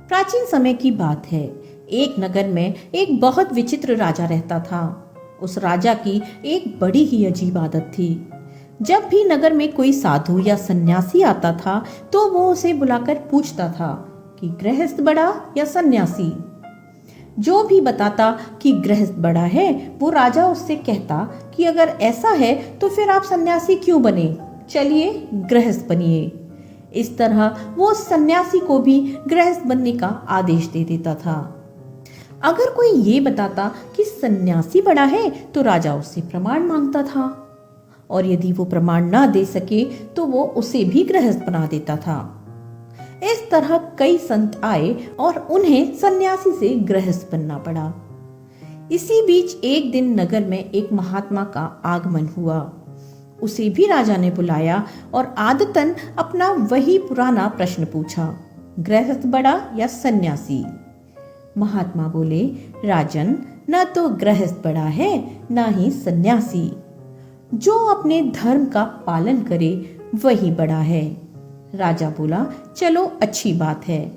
प्राचीन समय की बात है। एक नगर में एक बहुत विचित्र राजा रहता था। उस राजा की एक बड़ी ही अजीब आदत थी। जब भी नगर में कोई साधु या सन्यासी आता था तो वो उसे बुलाकर पूछता था कि गृहस्थ बड़ा या सन्यासी। जो भी बताता कि गृहस्थ बड़ा है, वो राजा उससे कहता कि अगर ऐसा है तो फिर आप सन्यासी क्यों बने, चलिए गृहस्थ बनिए। इस तरह वो सन्यासी को भी गृहस्थ बनने का आदेश दे देता था। अगर कोई ये बताता कि सन्यासी बड़ा है तो राजा उससे प्रमाण मांगता था, और यदि वो प्रमाण ना दे सके तो वो उसे भी गृहस्थ बना देता था। इस तरह कई संत आए और उन्हें सन्यासी से गृहस्थ बनना पड़ा। इसी बीच एक दिन नगर में एक महात्मा का आगमन हुआ। उसे भी राजा ने बुलाया और आदतन अपना वही पुराना प्रश्न पूछा, गृहस्थ बड़ा या सन्यासी। महात्मा बोले, राजन, न तो गृहस्थ बड़ा है न ही सन्यासी। जो अपने धर्म का पालन करे वही बड़ा है। राजा बोला, चलो अच्छी बात है,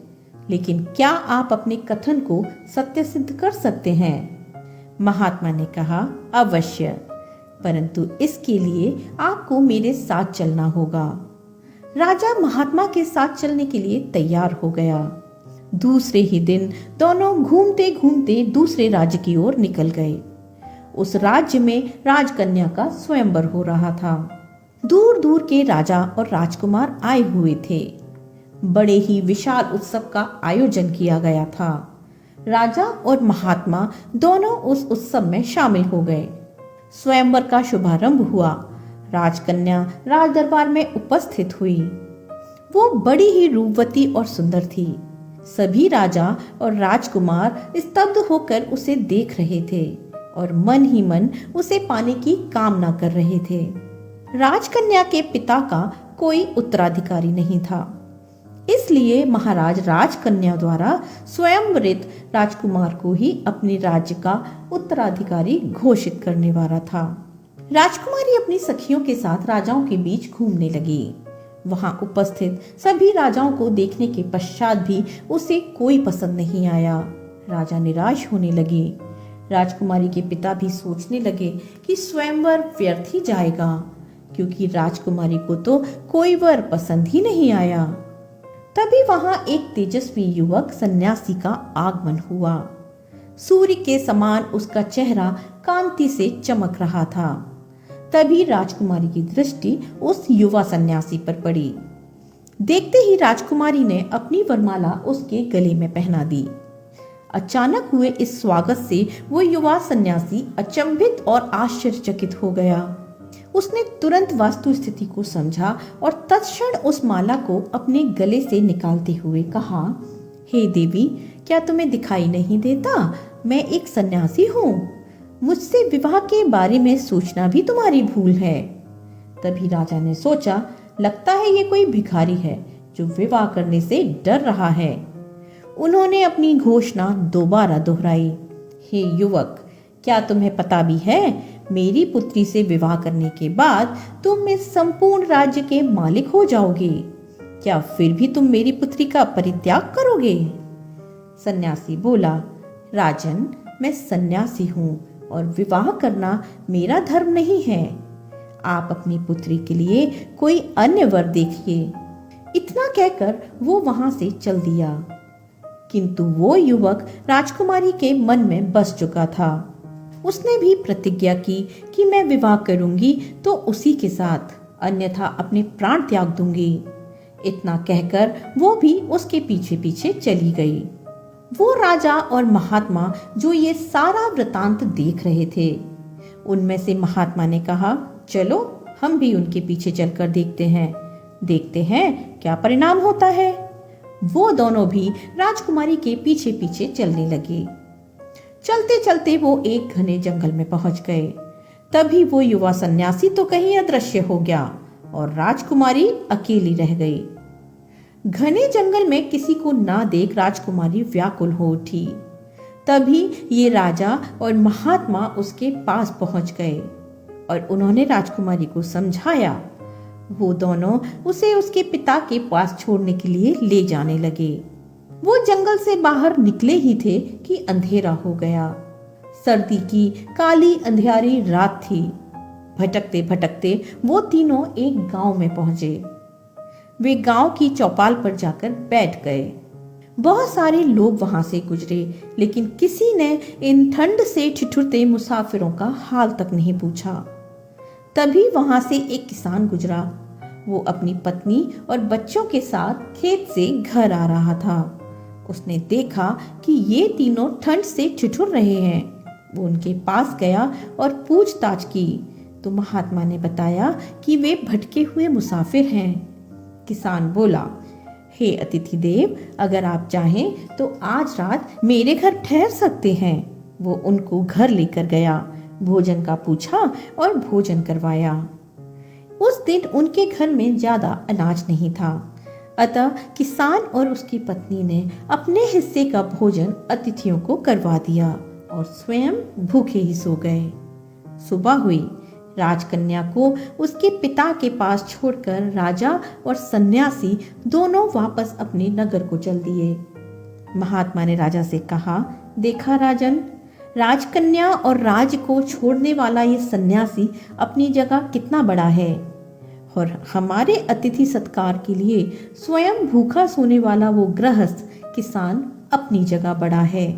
लेकिन क्या आप अपने कथन को सत्य सिद्ध कर सकते हैं? महात्मा ने कहा, अवश्य, परंतु इसके लिए आपको मेरे साथ चलना होगा। राजा महात्मा के साथ चलने के लिए तैयार हो गया। दूसरे ही दिन दोनों घूमते घूमते दूसरे राज्य की ओर निकल गए। उस राज्य में राजकन्या का स्वयंवर हो रहा था। दूर दूर के राजा और राजकुमार आए हुए थे। बड़े ही विशाल उत्सव का आयोजन किया गया था। राजा और महात्मा दोनों उस उत्सव में शामिल हो गए। स्वयंवर का शुभारंभ हुआ। राजकन्या राज दरबार में उपस्थित हुई। वो बड़ी ही रूपवती और सुंदर थी। सभी राजा और राजकुमार स्तब्ध होकर उसे देख रहे थे और मन ही मन उसे पाने की कामना कर रहे थे। राजकन्या के पिता का कोई उत्तराधिकारी नहीं था, इसलिए महाराज राजकन्या द्वारा स्वयंवरित राजकुमार को ही अपने राज्य का उत्तराधिकारी घोषित करने वाला था। राजकुमारी अपनी सखियों के साथ राजाओं के बीच घूमने लगी। वहां उपस्थित सभी राजाओं को देखने के पश्चात भी उसे कोई पसंद नहीं आया। राजा निराश होने लगे। राजकुमारी के पिता भी सोचने लगे कि स्वयंवर व्यर्थ ही जाएगा, क्योंकि राजकुमारी को तो कोई वर पसंद ही नहीं आया। तभी वहां एक तेजस्वी युवक सन्यासी का आगमन हुआ। सूर्य के समान उसका चेहरा कांति से चमक रहा था। तभी राजकुमारी की दृष्टि उस युवा सन्यासी पर पड़ी। देखते ही राजकुमारी ने अपनी वरमाला उसके गले में पहना दी। अचानक हुए इस स्वागत से वो युवा सन्यासी अचंभित और आश्चर्यचकित हो गया। उसने तुरंत वास्तु स्थिति को समझा और तत्क्षण उस माला को अपने गले से निकालते हुए कहा, हे देवी, क्या तुम्हें दिखाई नहीं देता? मैं एक सन्यासी हूँ। मुझसे विवाह के बारे में सोचना भी तुम्हारी भूल है। तभी राजा ने सोचा, लगता है ये कोई भिखारी है जो विवाह करने से डर रहा है। उन्होंने अपनी घोषणा दोबारा दोहराई, हे युवक, क्या तुम्हें पता भी है, मेरी पुत्री से विवाह करने के बाद तुम इस संपूर्ण राज्य के मालिक हो जाओगे। क्या फिर भी तुम मेरी पुत्री का परित्याग करोगे? सन्यासी बोला, राजन, मैं सन्यासी हूँ और विवाह करना मेरा धर्म नहीं है। आप अपनी पुत्री के लिए कोई अन्य वर देखिए। इतना कहकर वो वहां से चल दिया। किंतु वो युवक राजकुमारी के मन में बस चुका था। उसने भी प्रतिज्ञा की कि मैं विवाह करूंगी तो उसी के साथ, अन्यथा अपने प्राण त्याग दूंगी। इतना कहकर वो भी उसके पीछे पीछे चली गई। वो राजा और महात्मा जो ये सारा वृतांत देख रहे थे, उनमें से महात्मा ने कहा, चलो हम भी उनके पीछे चलकर देखते हैं क्या परिणाम होता है। वो दोनों भी राजकुमारी के पीछे पीछे चलने लगे। चलते चलते वो एक घने जंगल में पहुंच गए। तभी वो युवा सन्यासी तो कहीं अदृश्य हो गया और राजकुमारी अकेली रह गई। घने जंगल में किसी को ना देख राजकुमारी व्याकुल हो उठी। तभी ये राजा और महात्मा उसके पास पहुंच गए और उन्होंने राजकुमारी को समझाया। वो दोनों उसे उसके पिता के पास छोड़ने के लिए ले जाने लगे। वो जंगल से बाहर निकले ही थे कि अंधेरा हो गया। सर्दी की काली अंधियारी रात थी। भटकते भटकते वो तीनों एक गांव में पहुंचे। वे गांव की चौपाल पर जाकर बैठ गए। बहुत सारे लोग वहां से गुजरे, लेकिन किसी ने इन ठंड से ठिठुरते मुसाफिरों का हाल तक नहीं पूछा। तभी वहां से एक किसान गुजरा। वो अपनी पत्नी और बच्चों के साथ खेत से घर आ रहा था। उसने देखा कि ये तीनों ठंड से ठिठुर रहे हैं। वो उनके पास गया और पूछताछ की तो महात्मा ने बताया कि वे भटके हुए मुसाफिर हैं। किसान बोला, हे अतिथि देव, अगर आप चाहें तो आज रात मेरे घर ठहर सकते हैं। वो उनको घर लेकर गया, भोजन का पूछा और भोजन करवाया। उस दिन उनके घर में ज्यादा अनाज नहीं था, अतः किसान और उसकी पत्नी ने अपने हिस्से का भोजन अतिथियों को करवा दिया और स्वयं भूखे ही सो गए। सुबह हुई। राजकन्या को उसके पिता के पास छोड़कर राजा और सन्यासी दोनों वापस अपने नगर को चल दिए। महात्मा ने राजा से कहा, देखा राजन, राजकन्या और राज को छोड़ने वाला ये सन्यासी अपनी जगह कितना बड़ा है, और हमारे अतिथि सत्कार के लिए स्वयं भूखा सोने वाला वो गृहस्थ किसान अपनी जगह बड़ा है।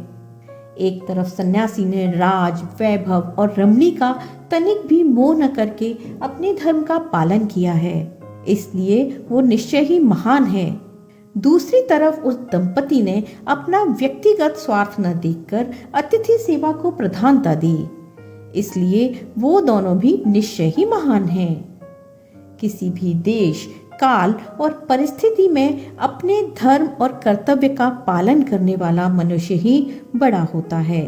एक तरफ सन्यासी ने राज, वैभव और रमणी का तनिक भी मोह न करके अपने धर्म का पालन किया है, इसलिए वो निश्चय ही महान है। दूसरी तरफ उस दंपति ने अपना व्यक्तिगत स्वार्थ न देखकर अतिथि सेवा को प्रधानता दी, इसलिए वो दोनों भी निश्चय ही महान हैं। किसी भी देश, काल और परिस्थिति में अपने धर्म और कर्तव्य का पालन करने वाला मनुष्य ही बड़ा होता है,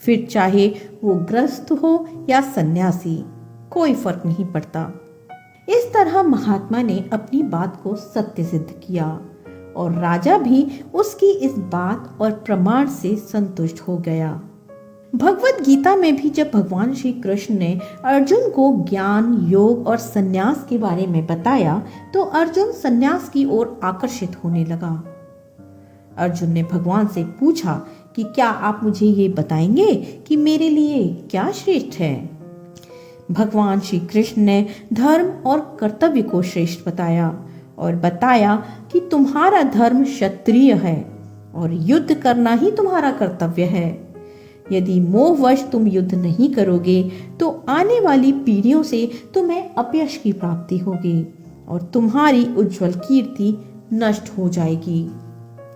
फिर चाहे वो गृहस्थ हो या सन्यासी, कोई फर्क नहीं पड़ता। इस तरह महात्मा ने अपनी बात को सत्य सिद्ध किया और राजा भी उसकी इस बात और प्रमाण से संतुष्ट हो गया। भगवत गीता में भी जब भगवान श्री कृष्ण ने अर्जुन को ज्ञान, योग और सन्यास के बारे में बताया तो अर्जुन सन्यास की ओर आकर्षित होने लगा। अर्जुन ने भगवान से पूछा कि क्या आप मुझे ये बताएंगे कि मेरे लिए क्या श्रेष्ठ है। भगवान श्री कृष्ण ने धर्म और कर्तव्य को श्रेष्ठ बताया और बताया कि तुम्हारा धर्म क्षत्रिय है और युद्ध करना ही तुम्हारा कर्तव्य है। यदि मोहवश तुम युद्ध नहीं करोगे तो आने वाली पीढ़ियों से तुम्हें अपयश की प्राप्ति होगी और तुम्हारी उज्जवल कीर्ति नष्ट हो जाएगी।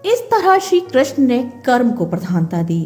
इस तरह श्री कृष्ण ने कर्म को प्रधानता दी